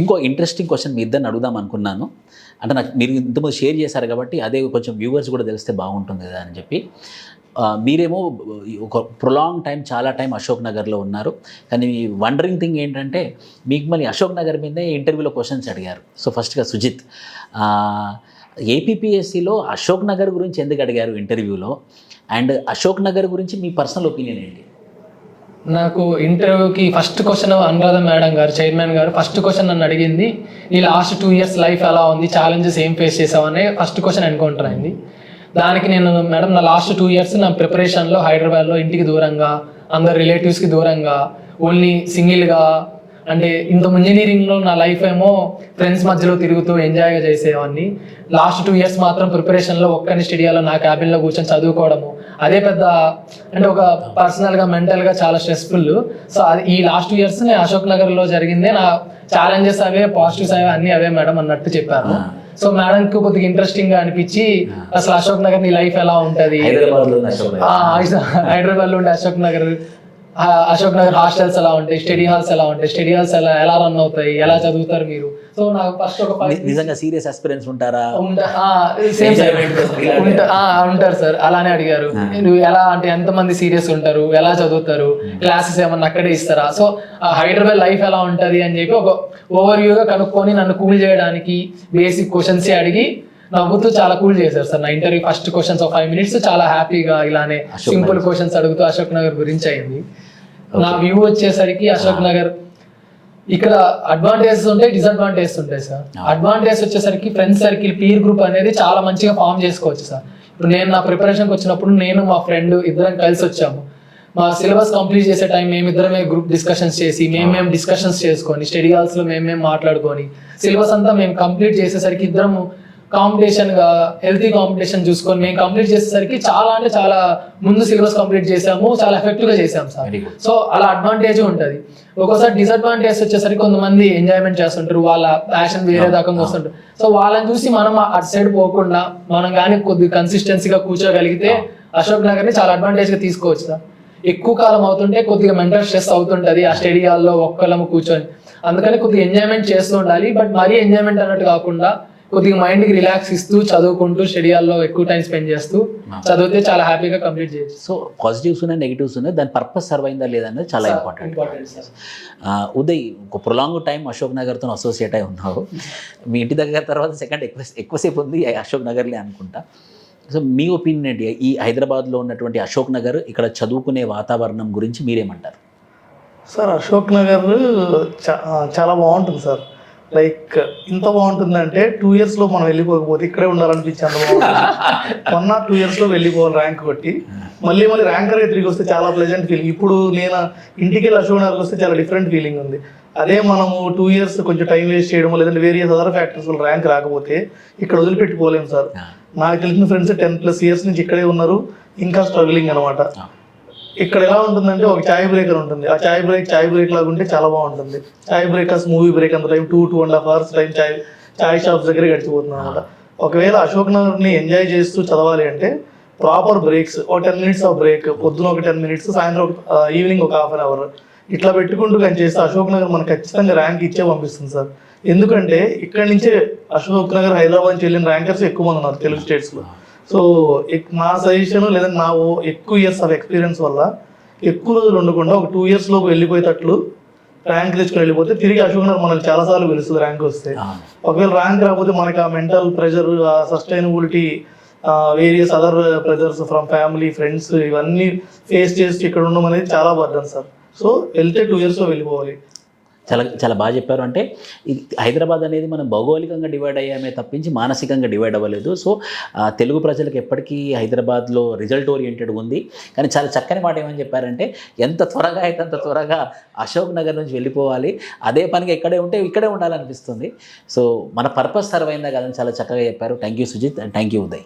ఇంకో interesting question మీ ఇద్దరిని అడుగుదాం అనుకున్నాను. అంటే నాకు మీరు ఇంతకుముందు షేర్ చేశారు కాబట్టి అదే కొంచెం వ్యూవర్స్ కూడా తెలిస్తే బాగుంటుంది కదా అని చెప్పి. మీరేమో ఒక ప్రొలాంగ్ టైం, చాలా టైం అశోక్ నగర్లో ఉన్నారు. కానీ వండరింగ్ థింగ్ ఏంటంటే మీకు మళ్ళీ అశోక్ నగర్ మీదే ఇంటర్వ్యూలో క్వశ్చన్స్ అడిగారు. సో ఫస్ట్గా సుజిత్, ఏపీపీఎస్సీలో అశోక్ నగర్ గురించి ఎందుకు అడిగారు ఇంటర్వ్యూలో, అండ్ అశోక్ నగర్ గురించి మీ పర్సనల్ ఒపీనియన్ ఏంటి? నాకు ఇంటర్వ్యూకి ఫస్ట్ క్వశ్చన్ అనురాధ మేడం గారు, చైర్మన్ గారు ఫస్ట్ క్వశ్చన్ నన్ను అడిగింది, ఈ లాస్ట్ 2 years లైఫ్ ఎలా ఉంది, ఛాలెంజెస్ ఏం ఫేస్ చేసావనే ఫస్ట్ క్వశ్చన్ ఎన్కౌంటర్ అయింది. దానికి నేను, మేడం నా లాస్ట్ 2 years నా ప్రిపరేషన్లో హైదరాబాద్లో ఇంటికి దూరంగా, అందరు రిలేటివ్స్కి దూరంగా, ఓన్లీ సింగిల్గా, అంటే ఇంత ఇంజనీరింగ్లో నా లైఫ్ ఏమో ఫ్రెండ్స్ మధ్యలో తిరుగుతూ ఎంజాయ్గా చేసేవాడిని. లాస్ట్ 2 years మాత్రం ప్రిపరేషన్లో ఒక్కని స్టడీలో నా క్యాబిన్లో కూర్చొని చదువుకోవడము, అదే పెద్ద అంటే ఒక పర్సనల్గా మెంటల్గా చాలా స్ట్రెస్ఫుల్. సో అది ఈ లాస్ట్ 2 years నేను అశోక్ నగర్లో జరిగిందే, నా ఛాలెంజెస్ అవే, పాజిటివ్స్ అవే, అన్నీ అవే మేడం అన్నట్టు చెప్పాను. సో మేడంకి కొద్దిగా ఇంట్రెస్టింగ్ గా అనిపించి, అసలు అశోక్ నగర్ నీ లైఫ్ ఎలా ఉంటుంది, హైదరాబాద్లో ఉండే అశోక్ నగర్ హాస్టల్స్ ఎలా ఉంటాయి, స్టడీ హాల్స్ ఎలా ఉంటాయి, స్టడీ హాల్స్ ఎలా రన్ అవుతాయి, ఎలా చదువుతారు మీరు. సో నాకు ఫస్ట్ ఒక నిజంగా సీరియస్ ఆస్పిరెంట్స్ ఉంటారా? ఉంటారు సార్, అలానే అడిగారు. నువ్వు ఎలా అంటే ఎంతమంది సీరియస్ ఉంటారు, ఎలా చదువుతారు, క్లాసెస్ ఏమన్నా అక్కడే ఇస్తారా, సో హైదరాబాద్ లైఫ్ ఎలా ఉంటుంది అని చెప్పి ఒక ఓవర్ వ్యూగా కనుక్కొని నన్ను కూల్ చేయడానికి బేసిక్ క్వశ్చన్స్ అడిగి నవ్వుతూ చాలా కూల్ చేశారు సార్. నా ఇంటర్వ్యూ ఫస్ట్ క్వశ్చన్స్ ఒక 5 minutes చాలా హ్యాపీగా ఇలానే సింపుల్ క్వశ్చన్స్ అడుగుతూ అశోక్ నగర్ గురించి అయింది. నా వ్యూ వచ్చేసరికి అశోక్ నగర్ ఇక్కడ అడ్వాంటేజెస్ ఉంటాయి, డిసడ్వాంటేజెస్ ఉంటాయి సార్. అడ్వాంటేజ్ వచ్చేసరికి ఫ్రెండ్స్ సర్కిల్, పీర్ గ్రూప్ అనేది చాలా మంచిగా ఫామ్ చేసుకోవచ్చు సార్. ఇప్పుడు నేను నా ప్రిపరేషన్కి వచ్చినప్పుడు నేను మా ఫ్రెండ్ ఇద్దరం కలిసి వచ్చాము. మా సిలబస్ కంప్లీట్ చేసే టైం మేమిద్దరమే గ్రూప్ డిస్కషన్స్ చేసి మేము డిస్కషన్స్ చేసుకొని, స్టడీ హాల్స్లో మేము మాట్లాడుకొని, సిలబస్ అంతా మేము కంప్లీట్ చేసేసరికి ఇద్దరము కాంపిటీషన్గా, హెల్తీ కాంపిటీషన్ చూసుకొని మేము కంప్లీట్ చేసేసరికి చాలా అంటే చాలా ముందు సిలబస్ కంప్లీట్ చేసాము, చాలా ఎఫెక్టివ్గా చేసాము సార్. సో అలా అడ్వాంటేజ్ ఉంటుంది. ఒక్కోసారి డిసడ్వాంటేజ్ వచ్చేసరికి కొంతమంది ఎంజాయ్మెంట్ చేస్తుంటారు, వాళ్ళ ప్యాషన్ వేరే దాకా వస్తుంటారు. సో వాళ్ళని చూసి మనం అటు సైడ్ పోకుండా మనం కానీ కొద్దిగా కన్సిస్టెన్సీగా కూర్చోగలిగితే అశోక్ నగర్ని చాలా అడ్వాంటేజ్గా తీసుకోవచ్చు సార్. ఎక్కువ కాలం అవుతుంటే కొద్దిగా మెంటల్ స్ట్రెస్ అవుతుంటుంది ఆ స్టడీ హాల్లో ఒక్కళ్ళము కూర్చొని. అందుకని కొద్దిగా ఎంజాయ్మెంట్ చేస్తూ ఉండాలి, బట్ మరీ ఎంజాయ్మెంట్ అన్నట్టు కాకుండా కొద్దిగా మైండ్కి రిలాక్స్ ఇస్తూ చదువుకుంటూ స్టడీ హాల్లో ఎక్కువ టైం స్పెండ్ చేస్తూ చదివితే చాలా హ్యాపీగా కంప్లీట్ చేయొచ్చు. సో పాజిటివ్స్ ఉన్నాయి, నెగిటివ్స్ ఉన్నాయి, దాని పర్పస్ సర్వ్ అయిందా లేదనేది చాలా ఇంపార్టెంట్. ఉదయ్, ఒక ప్రొలాంగ్ టైం అశోక్ నగర్తో అసోసియేట్ అయి ఉన్నావు. మీ ఇంటి దగ్గర తర్వాత సెకండ్ ఎక్కువసేపు ఉంది అశోక్ నగర్లే అనుకుంటా. సో మీ ఒపీనియన్ ఏంటి ఈ హైదరాబాద్లో ఉన్నటువంటి అశోక్ నగర్, ఇక్కడ చదువుకునే వాతావరణం గురించి మీరేమంటారు? సార్ అశోక్ నగర్ చాలా బాగుంటుంది సార్. లైక్ ఇంత బాగుంటుందంటే 2 yearsలో మనం వెళ్ళిపోకపోతే ఇక్కడే ఉండాలనిపించి అంత బాగుంటుంది. 1 or 2 yearsలో వెళ్ళిపోవాలి ర్యాంక్ కొట్టి, మళ్ళీ ర్యాంకర్గా తిరిగి వస్తే చాలా ప్లెజెంట్ ఫీలింగ్. ఇప్పుడు నేను ఇంటికి వెళ్ళి అశోక్ నగర్కి వస్తే చాలా డిఫరెంట్ ఫీలింగ్ ఉంది. అదే మనము 2 years కొంచెం టైం వేస్ట్ చేయడం, లేదంటే వేరియస్ అదర్ ఫ్యాక్టర్స్ వల్ల ర్యాంక్ రాకపోతే ఇక్కడ వదిలిపెట్టుకోలేము సార్. నాకు తెలిసిన ఫ్రెండ్స్ 10+ years నుంచి ఇక్కడే ఉన్నారు, ఇంకా స్ట్రగ్లింగ్ అనమాట. ఇక్కడ ఎలా ఉంటుందంటే ఒక చాయ్ బ్రేకర్ ఉంటుంది, ఆ చాయ్ బ్రేక్ లాగా ఉంటే చాలా బాగుంటుంది. చాయ్ బ్రేకర్స్, మూవీ బ్రేక్ అంత టైం 2.5 hours టైం చాయ్ షాప్స్ దగ్గర గడిచిపోతుంది అనమాట. ఒకవేళ అశోక్ నగర్ని ఎంజాయ్ చేస్తూ చదవాలి అంటే ప్రాపర్ బ్రేక్స్, ఒక 10 minutes ఆఫ్ బ్రేక్, పొద్దున ఒక 10 minutes, సాయంత్రం ఈవినింగ్ ఒక 1/2 hour ఇట్లా పెట్టుకుంటూ కానీ చేస్తే అశోక్ నగర్ మనకు ఖచ్చితంగా ర్యాంక్ ఇచ్చే పంపిస్తుంది సార్. ఎందుకంటే ఇక్కడ నుంచే అశోక్ నగర్, హైదరాబాద్ నుంచి వెళ్ళిన ర్యాంకర్స్ ఎక్కువ మంది ఉన్నారు తెలుగు స్టేట్స్లో. సో నా సజెషన్, లేదంటే నా ఎక్కువ ఇయర్స్ ఆఫ్ ఎక్స్పీరియన్స్ వల్ల ఎక్కువ రోజులు ఉండకుండా ఒక 2 yearsలోపు వెళ్ళిపోయేటట్లు ర్యాంక్ తెచ్చుకొని వెళ్ళిపోతే తిరిగి అశోక్ నగర్ మనకి చాలాసార్లు తెలుస్తుంది ర్యాంక్ వస్తే. ఒకవేళ ర్యాంక్ రాకపోతే మనకి ఆ మెంటల్ ప్రెషర్, ఆ sustainability, various other pressures from family, friends, ఇవన్నీ ఫేస్ చేసి ఇక్కడ ఉండడం అనేది చాలా బర్డన్ సార్. సో వెళ్తే 2 yearsలో వెళ్ళిపోవాలి. చాలా బాగా చెప్పారు. అంటే హైదరాబాద్ అనేది మనం భౌగోళికంగా డివైడ్ అయ్యామే తప్పించి మానసికంగా డివైడ్ అవ్వలేదు. సో తెలుగు ప్రజలకు ఎప్పటికీ హైదరాబాద్లో రిజల్ట్ ఓరియంటెడ్ ఉంది. కానీ చాలా చక్కని మాట ఏమని చెప్పారంటే, ఎంత త్వరగా అయితే అంత త్వరగా అశోక్ నగర్ నుంచి వెళ్ళిపోవాలి, అదే పనిగా ఇక్కడే ఉంటే ఇక్కడే ఉండాలనిపిస్తుంది. సో మన పర్పస్ సర్వ్ అయిందా కదని చాలా చక్కగా చెప్పారు. Thank you Sujith, and thank you Uday.